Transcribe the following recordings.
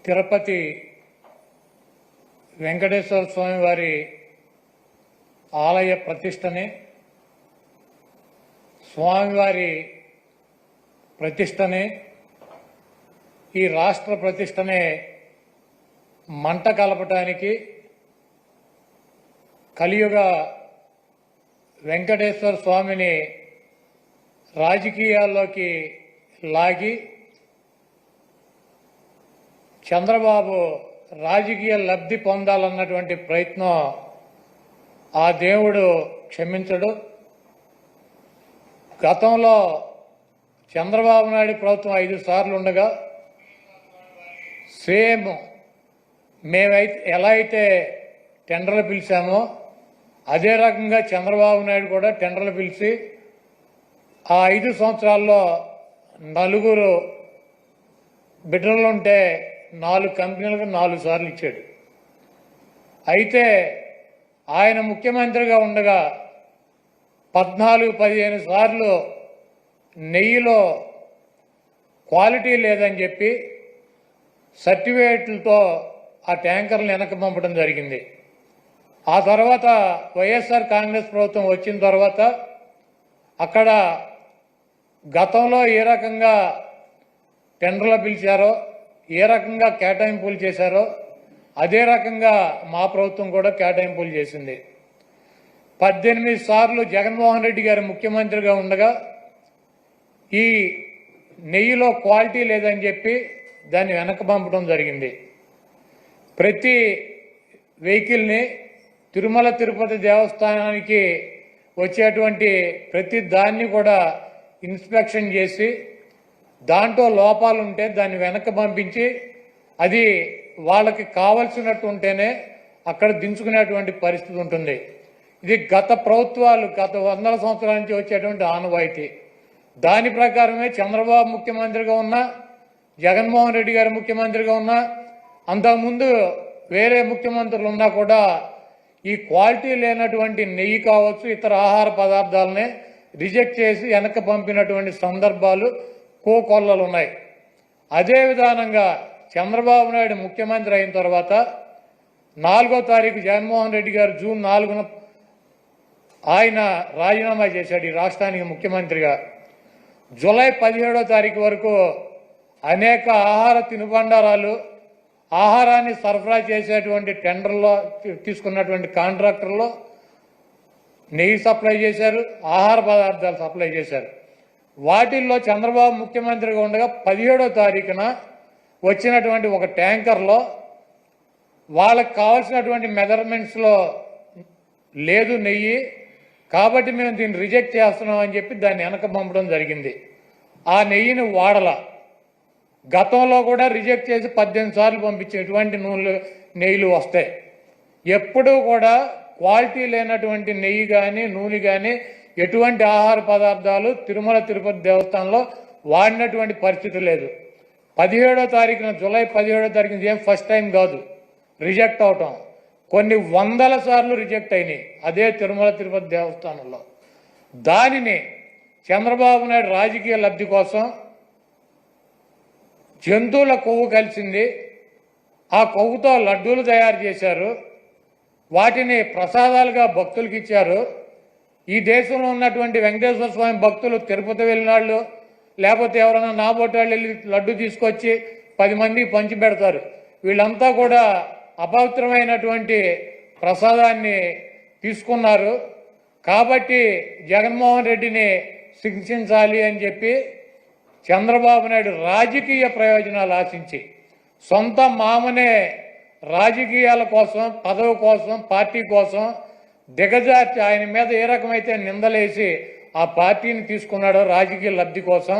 తిరుపతి వెంకటేశ్వర స్వామి వారి ఆలయ ప్రతిష్టని, స్వామివారి ప్రతిష్టని, ఈ రాష్ట్ర ప్రతిష్టని మంట కలపటానికి కలియుగ వెంకటేశ్వర స్వామిని రాజకీయాల్లోకి లాగి చంద్రబాబు రాజకీయ లబ్ధి పొందాలన్నటువంటి ప్రయత్నం ఆ దేవుడు క్షమించడు. గతంలో చంద్రబాబు నాయుడు ప్రభుత్వం 5 సార్లు ఉండగా సేమ్ మేమైతే ఎలా అయితే టెండర్లు పిలిచామో అదే రకంగా చంద్రబాబు నాయుడు కూడా టెండర్లు పిలిచి ఆ 5 సంవత్సరాల్లో 4 బిడ్డలుంటే 4 కంపెనీలకు 4 సార్లు ఇచ్చాడు. అయితే ఆయన ముఖ్యమంత్రిగా ఉండగా 14-15 సార్లు నెయ్యిలో క్వాలిటీ లేదని చెప్పి సర్టిఫికేట్లతో ఆ ట్యాంకర్లు వెనక్కి పంపడం జరిగింది. ఆ తర్వాత వైఎస్ఆర్ కాంగ్రెస్ ప్రభుత్వం వచ్చిన తర్వాత అక్కడ గతంలో ఏ రకంగా టెండర్లు పిలిచారో, ఏ రకంగా కేటాయింపులు చేశారో అదే రకంగా మా ప్రభుత్వం కూడా కేటాయింపులు చేసింది. 18 సార్లు జగన్మోహన్ రెడ్డి గారు ముఖ్యమంత్రిగా ఉండగా ఈ నెయ్యిలో క్వాలిటీ లేదని చెప్పి దాన్ని వెనక్కి పంపడం జరిగింది. ప్రతి వెహికల్ని తిరుమల తిరుపతి దేవస్థానానికి వచ్చేటువంటి ప్రతి దాన్ని కూడా ఇన్స్పెక్షన్ చేసి దాంట్లో లోపాలు ఉంటే దాన్ని వెనక్కి పంపించి అది వాళ్ళకి కావలసినట్టు ఉంటేనే అక్కడ దించుకునేటువంటి పరిస్థితి ఉంటుంది. ఇది గత ప్రభుత్వాలు గత 100 సంవత్సరాల నుంచి వచ్చేటువంటి ఆనవాయితీ. దాని ప్రకారమే చంద్రబాబు ముఖ్యమంత్రిగా ఉన్నా, జగన్మోహన్ రెడ్డి గారు ముఖ్యమంత్రిగా ఉన్నా, అంతకుముందు వేరే ముఖ్యమంత్రులు ఉన్నా కూడా ఈ క్వాలిటీ లేనటువంటి నెయ్యి కావచ్చు, ఇతర ఆహార పదార్థాలనే రిజెక్ట్ చేసి వెనక్కి పంపినటువంటి సందర్భాలు కోకొల్లలు ఉన్నాయి. అదే విధానంగా చంద్రబాబు నాయుడు ముఖ్యమంత్రి అయిన తర్వాత 4వ తారీఖు జగన్మోహన్ రెడ్డి గారు జూన్ 4న ఆయన రాజీనామా చేశాడు ఈ రాష్ట్రానికి ముఖ్యమంత్రిగా. జూలై 17వ తారీఖు వరకు అనేక ఆహార తినుబండారాలు, ఆహారాన్ని సరఫరా చేసేటువంటి టెండర్లో తీసుకున్నటువంటి కాంట్రాక్టర్లో నెయ్యి సప్లై చేశారు, ఆహార పదార్థాలు సప్లై చేశారు. వాటిల్లో చంద్రబాబు ముఖ్యమంత్రిగా ఉండగా 17వ తారీఖున వచ్చినటువంటి ఒక ట్యాంకర్లో వాళ్ళకి కావాల్సినటువంటి మెజర్మెంట్స్లో లేదు నెయ్యి, కాబట్టి మేము దీన్ని రిజెక్ట్ చేస్తున్నాం అని చెప్పి దాన్ని వెనక పంపడం జరిగింది. ఆ నెయ్యిని వాడల గతంలో కూడా రిజెక్ట్ చేసి 18 సార్లు పంపించే ఎటువంటి నెయ్యిలు వస్తాయి. ఎప్పుడూ కూడా క్వాలిటీ లేనటువంటి నెయ్యి కానీ నూనె కానీ ఎటువంటి ఆహార పదార్థాలు తిరుమల తిరుపతి దేవస్థానంలో వాడినటువంటి పరిస్థితి లేదు. 17వ తారీఖున జూలై 17వ తారీఖున ఏం ఫస్ట్ టైం కాదు రిజెక్ట్ అవటం, కొన్ని 100 సార్లు రిజెక్ట్ అయినాయి అదే తిరుమల తిరుపతి దేవస్థానంలో. దానిని చంద్రబాబు నాయుడు రాజకీయ లబ్ధి కోసం జంతువుల కొవ్వు కలిసింది, ఆ కొవ్వుతో లడ్డూలు తయారు చేశారు, వాటిని ప్రసాదాలుగా భక్తులకు ఇచ్చారు. ఈ దేశంలో ఉన్నటువంటి వెంకటేశ్వర స్వామి భక్తులు తిరుపతి వెళ్ళినాళ్ళు లేకపోతే ఎవరైనా నాబోటాళ్ళు వెళ్ళి లడ్డు తీసుకొచ్చి 10 మందికి పంచి పెడతారు. వీళ్ళంతా కూడా అపవిత్రమైనటువంటి ప్రసాదాన్ని తీసుకున్నారు. కాబట్టి జగన్మోహన్ రెడ్డిని శిక్షించాలి అని చెప్పి చంద్రబాబు నాయుడు రాజకీయ ప్రయోజనాలు ఆశించి సొంత మామనే రాజకీయాల కోసం, పదవి కోసం, పార్టీ కోసం దిగజార్చి ఆయన మీద ఏ రకమైతే నిందలేసి ఆ పార్టీని తీసుకున్నాడో రాజకీయ లబ్ధి కోసం,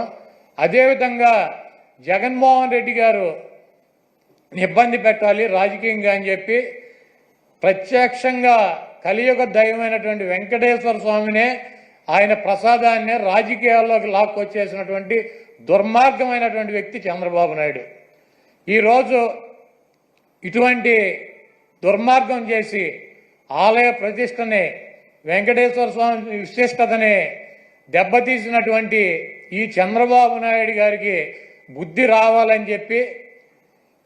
అదేవిధంగా జగన్మోహన్ రెడ్డి గారు ఇబ్బంది పెట్టాలి రాజకీయంగా అని చెప్పి ప్రత్యక్షంగా కలియుగ దైవమైనటువంటి వెంకటేశ్వర స్వామినే ఆయన ప్రసాదాన్ని రాజకీయాల్లోకి లాక్కొచ్చేసినటువంటి దుర్మార్గమైనటువంటి వ్యక్తి చంద్రబాబు నాయుడు. ఈరోజు ఇటువంటి దుర్మార్గం చేసి ఆలయ ప్రతిష్టని, వెంకటేశ్వర స్వామి విశిష్టతని దెబ్బతీసినటువంటి ఈ చంద్రబాబు నాయుడు గారికి బుద్ధి రావాలని చెప్పి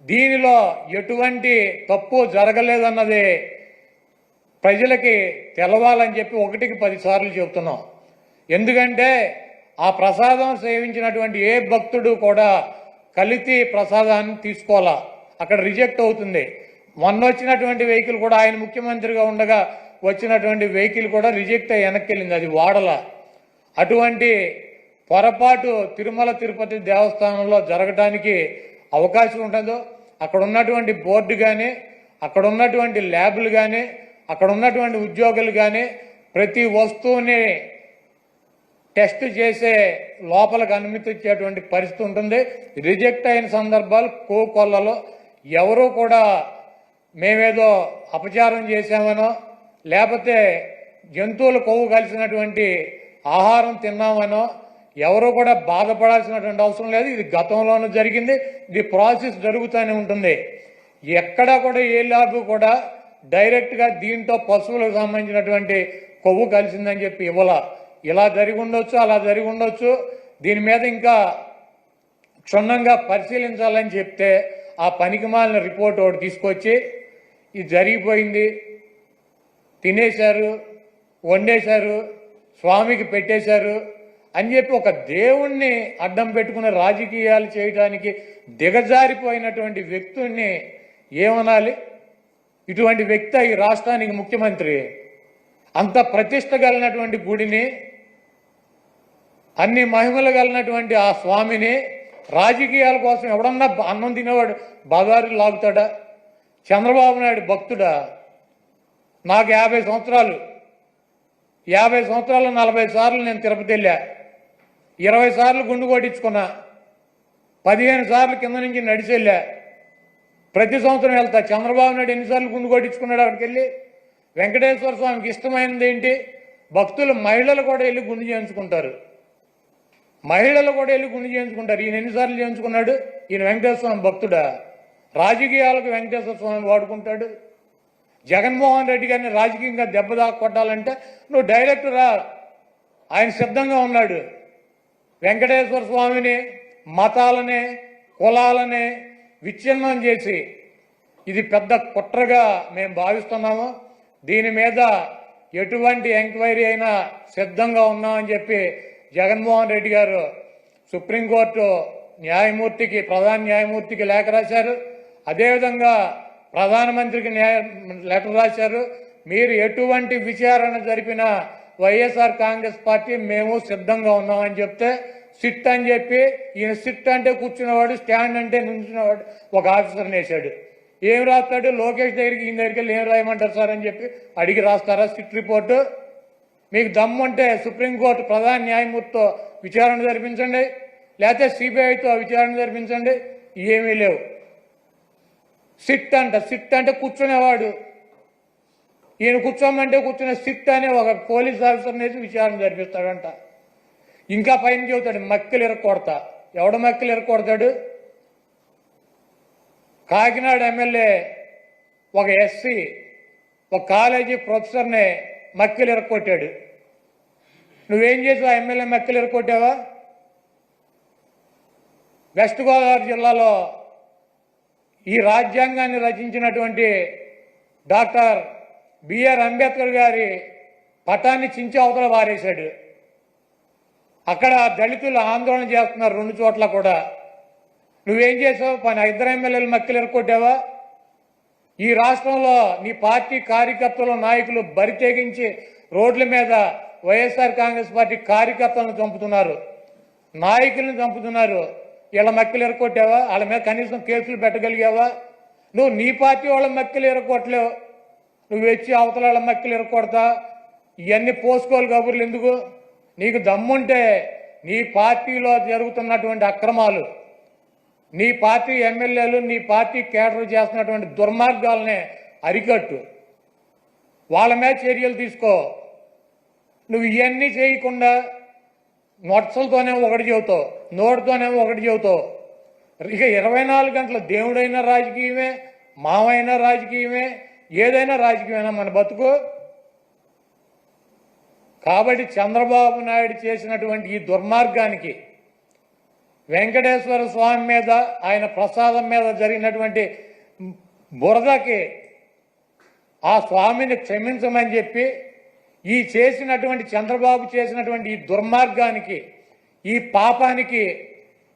దీనిలో ఎటువంటి తప్పు జరగలేదన్నది ప్రజలకి తెలవాలని చెప్పి 1కి 10 సార్లు చెబుతున్నాం. ఎందుకంటే ఆ ప్రసాదం సేవించినటువంటి ఏ భక్తుడు కూడా కల్తీ ప్రసాదాన్ని తీసుకోవాలా, అక్కడ రిజెక్ట్ అవుతుంది. మొన్న వచ్చినటువంటి వెహికల్ కూడా ఆయన ముఖ్యమంత్రిగా ఉండగా వచ్చినటువంటి వెహికల్ కూడా రిజెక్ట్ అయ్యి వెనక్కి వెళ్ళింది, అది వాడల. అటువంటి పొరపాటు తిరుమల తిరుపతి దేవస్థానంలో జరగడానికి అవకాశం ఉండదు. అక్కడ ఉన్నటువంటి బోర్డు కానీ, అక్కడ ఉన్నటువంటి ల్యాబులు కానీ, అక్కడ ఉన్నటువంటి ఉద్యోగులు కానీ ప్రతి వస్తువుని టెస్ట్ చేసే లోపలికి అనుమతించేటువంటి పరిస్థితి ఉంటుంది. రిజెక్ట్ అయిన సందర్భాలు కోకొల్లలో ఎవరూ కూడా మేమేదో అపచారం చేశామనో లేకపోతే జంతువులు కొవ్వు కలిసినటువంటి ఆహారం తిన్నామనో ఎవరూ కూడా బాధపడాల్సినటువంటి అవసరం లేదు. ఇది గతంలోనూ జరిగింది, ఇది ప్రాసెస్ జరుగుతూనే ఉంటుంది. ఎక్కడా కూడా ఏ ల్యాబ్ కూడా డైరెక్ట్గా దీంతో పశువులకు సంబంధించినటువంటి కొవ్వు కలిసిందని చెప్పి ఇవ్వాల. ఇలా జరిగి ఉండొచ్చు, అలా జరిగి ఉండొచ్చు. దీని మీద ఇంకా క్షుణ్ణంగా పరిశీలించాలని చెప్తే ఆ పనికిమాలిన రిపోర్ట్ ఒకటి తీసుకొచ్చి ఇది జరిగిపోయింది, తినేశారు, వండేశారు, స్వామికి పెట్టేశారు అని చెప్పి ఒక దేవుణ్ణి అడ్డం పెట్టుకుని రాజకీయాలు చేయడానికి దిగజారిపోయినటువంటి వ్యక్తుల్ని ఏమనాలి? ఇటువంటి వ్యక్తి ఈ రాష్ట్రానికి ముఖ్యమంత్రి. అంత ప్రతిష్ట కలిగినటువంటి గుడిని, అన్ని మహిమలు కలిగినటువంటి ఆ స్వామిని రాజకీయాల కోసం ఎవడన్నా అన్నం తినేవాడు బజారు లాగుతాడా? చంద్రబాబు నాయుడు భక్తుడా? నాకు 50 సంవత్సరాలు 40 సార్లు నేను తిరుపతి వెళ్ళా, 20 సార్లు గుండు కొట్టించుకున్నా, 15 సార్లు కింద నుంచి నడిచి వెళ్ళా, ప్రతి సంవత్సరం వెళ్తా. చంద్రబాబు నాయుడు ఎన్నిసార్లు గుండు కొట్టించుకున్నాడు అక్కడికి వెళ్ళి? వెంకటేశ్వర స్వామికి ఇష్టమైనది ఏంటి? భక్తులు మహిళలు కూడా వెళ్ళి గుండు చేయించుకుంటారు, మహిళలు కూడా వెళ్ళి గుండు చేయించుకుంటారు. ఈయన ఎన్నిసార్లు చేయించుకున్నాడు? ఈయన వెంకటేశ్వర స్వామి భక్తుడా? రాజకీయాలకు వెంకటేశ్వర స్వామి వాడుకుంటాడు. జగన్మోహన్ రెడ్డి గారిని రాజకీయంగా దెబ్బ కొట్టాలంటే నువ్వు డైరెక్ట్ రా, ఆయన సిద్ధంగా ఉన్నాడు. వెంకటేశ్వర స్వామిని, మతాలని, కులాలని విచ్ఛిన్నం చేసి ఇది పెద్ద కుట్రగా మేము భావిస్తున్నాము. దీని మీద ఎటువంటి ఎంక్వైరీ అయినా సిద్ధంగా ఉన్నామని చెప్పి జగన్మోహన్ రెడ్డి గారు సుప్రీంకోర్టు న్యాయమూర్తికి, ప్రధాన న్యాయమూర్తికి లేఖ రాశారు. అదేవిధంగా ప్రధానమంత్రికి లెటర్ రాశారు. మీరు ఎటువంటి విచారణ జరిపినా వైఎస్ఆర్ కాంగ్రెస్ పార్టీ మేము సిద్ధంగా ఉన్నామని చెప్తే సిట్ అని చెప్పి ఈయన సిట్ అంటే కూర్చున్నవాడు, స్టాండ్ అంటే నుంచున్నవాడు ఒక ఆఫీసర్ని వేశాడు. ఏం రాస్తాడు? లోకేష్ దగ్గరికి, ఈయన దగ్గరికి వెళ్ళి ఏం రాయమంటారు సార్ అని చెప్పి అడిగి రాస్తారా సిట్ రిపోర్టు? మీకు దమ్ముంటే సుప్రీంకోర్టు ప్రధాన న్యాయమూర్తితో విచారణ జరిపించండి, లేకపోతే సిబిఐతో విచారణ జరిపించండి. ఏమీ లేవు. సిట్ అంటే కూర్చునేవాడు, ఈయన కూర్చోమంటే కూర్చునే సిట్ అనే ఒక పోలీస్ ఆఫీసర్ని వేసి విచారణ జరిపిస్తాడంట. ఇంకా పైన చెబుతాడు మక్కలు ఇరక్కొడతా. ఎవడ మక్కలు ఇరక్కొడతాడు? కాకినాడ ఎమ్మెల్యే ఒక ఎస్సీ ఒక కాలేజీ ప్రొఫెసర్ని మక్కలు ఇరక్కొట్టాడు. నువ్వేం చేసావు? ఆ ఎమ్మెల్యే మక్కలు ఇరక్కొట్టావా? వెస్ట్ గోదావరి జిల్లాలో ఈ రాజ్యాంగాన్ని రచించినటువంటి డాక్టర్ బిఆర్ అంబేద్కర్ గారి పటాన్ని చించి అవతల పారేశాడు. అక్కడ దళితులు ఆందోళన చేస్తున్నారు 2 చోట్ల కూడా. నువ్వేం చేసావు? 2 ఎమ్మెల్యేలు మక్కలు ఎరకొట్టావా? ఈ రాష్ట్రంలో నీ పార్టీ కార్యకర్తలు, నాయకులు బరి తెగించి రోడ్ల మీద వైఎస్ఆర్ కాంగ్రెస్ పార్టీ కార్యకర్తలను చంపుతున్నారు, నాయకులను చంపుతున్నారు. వీళ్ళ మక్కలు ఎరకొట్టావా? వాళ్ళ మీద కనీసం కేసులు పెట్టగలిగావా? నువ్వు నీ పార్టీ వాళ్ళ మక్కలు ఎరకొట్టలేవు, నువ్వు వచ్చి అవతల వాళ్ళ మక్కలు ఎరకొడతా. ఇవన్నీ పోసుకోవాలి కబుర్లు ఎందుకు? నీకు దమ్ముంటే నీ పార్టీలో జరుగుతున్నటువంటి అక్రమాలు, నీ పార్టీ ఎమ్మెల్యేలు, నీ పార్టీ కేడర్ చేస్తున్నటువంటి దుర్మార్గాలనే అరికట్టు, వాళ్ళ మీద చర్యలు తీసుకో. నువ్వు ఇవన్నీ చేయకుండా నొట్సలతోనే ఒకటి చెబుతావు, నోటితోనే ఒకటి చెబుతావు. ఇక 24 గంటల దేవుడైనా రాజకీయమే, మావైనా రాజకీయమే, ఏదైనా రాజకీయమైనా మన బతుకు. కాబట్టి చంద్రబాబు నాయుడు చేసినటువంటి ఈ దుర్మార్గానికి వెంకటేశ్వర స్వామి మీద ఆయన ప్రసాదం మీద జరిగినటువంటి బురదకి ఆ స్వామిని క్షమించమని చెప్పి ఈ చేసినటువంటి చంద్రబాబు చేసినటువంటి ఈ దుర్మార్గానికి ఈ పాపానికి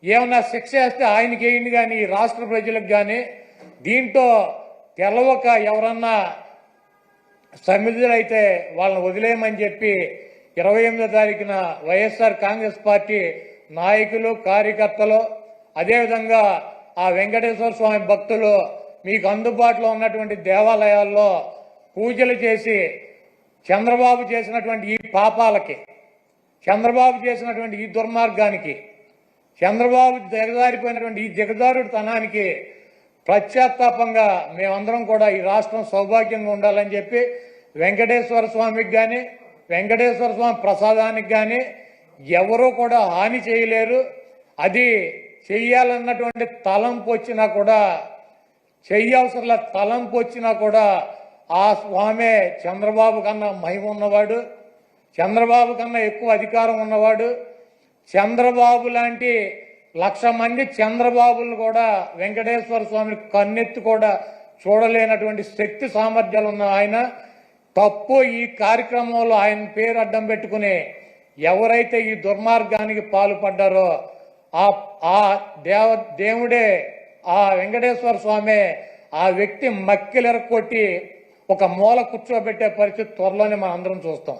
ఏమన్నా శిక్ష వేస్తే ఆయనకి వేయండి కానీ ఈ రాష్ట్ర ప్రజలకు కానీ దీంట్లో తెలవక ఎవరన్నా సమిధులైతే వాళ్ళని వదిలేయమని చెప్పి 28వ తారీఖున వైఎస్ఆర్ కాంగ్రెస్ పార్టీ నాయకులు కార్యకర్తలు అదేవిధంగా ఆ వెంకటేశ్వర స్వామి భక్తులు మీకు అందుబాటులో ఉన్నటువంటి దేవాలయాల్లో పూజలు చేసి చంద్రబాబు చేసినటువంటి ఈ పాపాలకి చంద్రబాబు చేసినటువంటి ఈ దుర్మార్గానికి చంద్రబాబు దిగజారిపోయినటువంటి ఈ దిగజారుడుతనానికి ప్రత్యాత్తాపంగా మేమందరం కూడా ఈ రాష్ట్రం సౌభాగ్యంగా ఉండాలని చెప్పి వెంకటేశ్వర స్వామికి కానీ వెంకటేశ్వర స్వామి ప్రసాదానికి కానీ ఎవరూ కూడా హాని చేయలేరు. అది చెయ్యాలన్నటువంటి తలంపు వచ్చినా కూడా చెయ్యవసరంలో తలంపు వచ్చినా కూడా ఆ స్వామే చంద్రబాబు కన్నా మహిమ ఉన్నవాడు, చంద్రబాబు కన్నా ఎక్కువ అధికారం ఉన్నవాడు. చంద్రబాబు లాంటి 1,00,000 మంది చంద్రబాబులను కూడా వెంకటేశ్వర స్వామిని కన్నెత్తి కూడా చూడలేనటువంటి శక్తి సామర్థ్యాలు ఉన్న ఆయన తప్పు ఈ కార్యక్రమంలో ఆయన పేరు అడ్డం పెట్టుకుని ఎవరైతే ఈ దుర్మార్గానికి పాల్పడ్డారో ఆ దేవుడే ఆ వెంకటేశ్వర స్వామి ఆ వ్యక్తి మక్కిలెరకొట్టి ఒక మూల కూర్చోబెట్టే పరిస్థితి త్వరలోనే మనం అందరం చూస్తాం.